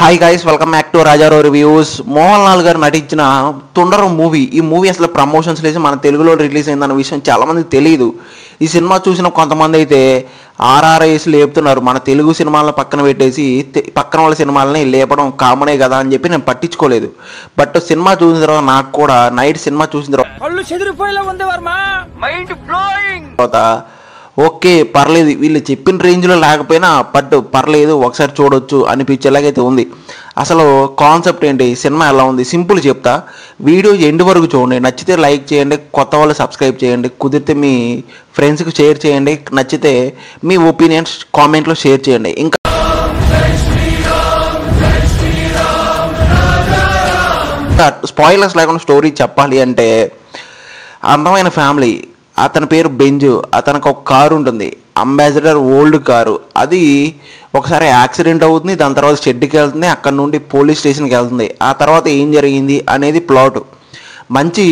Hi guys, welcome back to Rajarao reviews. Mohan Lal గారు నటించిన తుండరం movie. ఈ మూవీ అసలు ప్రమోషన్స్ లేసి మన తెలుగులో రిలీజ్ అయిందన్న విషయం చాలామందికి తెలియదు. ఈ సినిమా చూసిన కొంతమంది అయితే ఆర్ఆర్ఐస్ లేపుతున్నారు. మన తెలుగు సినిమాలను పక్కన పెట్టేసి పక్కన వాళ్ళ సినిమాలని లేపడం కామనే కదా అని చెప్పి నేను పట్టించుకోలేదు. బట్ సినిమా చూసిన తర్వాత నాకు కూడా నైట్ సినిమా చూసిన తర్వాత ఓకే పర్లేదు, వీళ్ళు చెప్పిన రేంజ్లో లేకపోయినా బట్ పర్లేదు ఒకసారి చూడొచ్చు అనిపించేలాగైతే ఉంది. అసలు కాన్సెప్ట్ ఏంటి, సినిమా ఎలా ఉంది, సింపుల్ చెప్తా. వీడియో ఎండ్ వరకు చూడండి. నచ్చితే లైక్ చేయండి, కొత్త వాళ్ళు సబ్స్క్రైబ్ చేయండి, కుదిరితే మీ ఫ్రెండ్స్కి షేర్ చేయండి, నచ్చితే మీ ఒపీనియన్స్ కామెంట్లో షేర్ చేయండి. ఇంకా స్పాయిలర్స్ లేకుండా స్టోరీ చెప్పాలి అంటే, అందమైన ఫ్యామిలీ, అతని పేరు బెంజు, అతనికి ఒక కారు ఉంటుంది, అంబాసిడర్ ఓల్డ్ కారు. అది ఒకసారి యాక్సిడెంట్ అవుతుంది, దాని తర్వాత షెడ్కి వెళ్తుంది, అక్కడ నుండి పోలీస్ స్టేషన్కి వెళ్తుంది. ఆ తర్వాత ఏం జరిగింది అనేది ప్లాట్. మంచి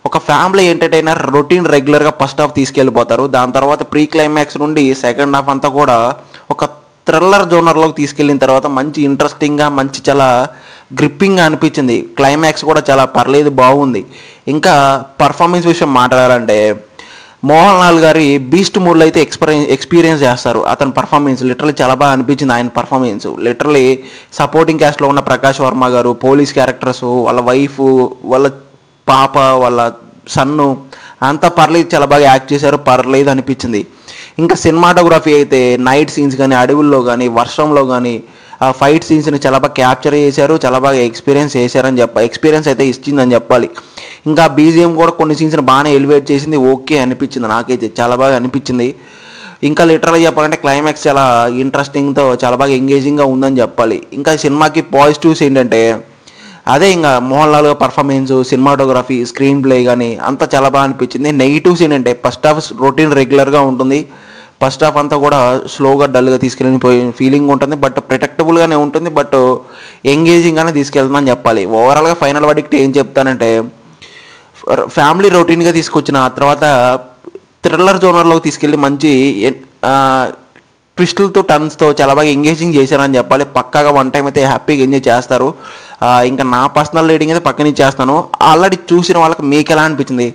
ఒక ఫ్యామిలీ ఎంటర్టైనర్, రొటీన్ రెగ్యులర్గా ఫస్ట్ హాఫ్ తీసుకెళ్ళిపోతారు. దాని తర్వాత ప్రీ క్లైమాక్స్ నుండి సెకండ్ హాఫ్ అంతా కూడా ఒక థ్రిల్లర్ జోనర్లోకి తీసుకెళ్ళిన తర్వాత మంచి ఇంట్రెస్టింగ్గా, మంచి చాలా గ్రిప్పింగ్గా అనిపించింది. క్లైమాక్స్ కూడా చాలా పర్లేదు, బాగుంది. ఇంకా పర్ఫార్మెన్స్ విషయం మాట్లాడాలంటే, మోహన్ లాల్ గారి బీస్ట్ మూడ్లో అయితే ఎక్స్పీరియన్స్ చేస్తారు. అతని పర్ఫార్మెన్స్ లిటరలీ చాలా బాగా అనిపించింది. ఆయన పర్ఫార్మెన్స్ లిటరలీ సపోర్టింగ్ క్యాస్ట్లో ఉన్న ప్రకాష్ వర్మ గారు, పోలీస్ క్యారెక్టర్స్, వాళ్ళ వైఫ్, వాళ్ళ పాప, వాళ్ళ సన్ను అంతా పర్లేదు, చాలా బాగా యాక్ట్ చేశారు, పర్లేదు అనిపించింది. ఇంకా సినిమాటోగ్రఫీ అయితే నైట్ సీన్స్ కానీ, అడవుల్లో కానీ, వర్షంలో కానీ ఆ ఫైట్ సీన్స్ని చాలా బాగా క్యాప్చర్ చేశారు, చాలా బాగా ఎక్స్పీరియన్స్ అయితే ఇచ్చిందని చెప్పాలి. ఇంకా బీజిఎం కూడా కొన్ని సీన్స్ని బాగానే ఎలివేట్ చేసింది, ఓకే అనిపించింది, నాకైతే చాలా బాగా అనిపించింది. ఇంకా లిటరల్గా చెప్పాలంటే క్లైమాక్స్ చాలా ఇంట్రెస్టింగ్తో చాలా బాగా ఎంగేజింగ్గా ఉందని చెప్పాలి. ఇంకా సినిమాకి పాజిటివ్స్ ఏంటంటే అదే ఇంకా Mohan Lal performance, cinematography, screen play కానీ అంతా చాలా బాగా అనిపించింది. నెగిటివ్స్ ఏంటంటే ఫస్ట్ హాఫ్ రొటీన్ రెగ్యులర్గా ఉంటుంది, ఫస్ట్ హాఫ్ అంతా కూడా స్లోగా డల్గా తీసుకెళ్ళిపోయే ఫీలింగ్ ఉంటుంది, బట్ ప్రిటెక్టబుల్గానే ఉంటుంది, బట్ ఎంగేజింగ్గానే తీసుకెళ్తుందని చెప్పాలి. ఓవరాల్గా ఫైనల్ వర్డిక్ట్ ఏం చెప్తానంటే, ఫ్యామిలీ రొటీన్గా తీసుకొచ్చిన తర్వాత థ్రిల్లర్ జోనర్లోకి తీసుకెళ్ళి మంచి ట్విస్టులతో టర్న్స్తో చాలా బాగా ఎంగేజింగ్ చేశారని చెప్పాలి. పక్కాగా వన్ టైం అయితే హ్యాపీగా ఎంజాయ్ చేస్తారు. ఇంకా నా పర్సనల్ రేటింగ్ అయితే పక్కన ఇచ్చేస్తాను. ఆల్రెడీ చూసిన వాళ్ళకి మీకు ఎలా అనిపించింది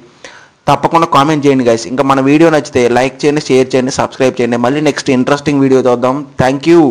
తప్పకుండా కామెంట్ చేయండి గైస్. ఇంకా మన వీడియో నచ్చితే లైక్ చేయండి, షేర్ చేయండి, సబ్స్క్రైబ్ చేయండి. మళ్ళీ నెక్స్ట్ ఇంట్రెస్టింగ్ వీడియో చూద్దాం. Thank you.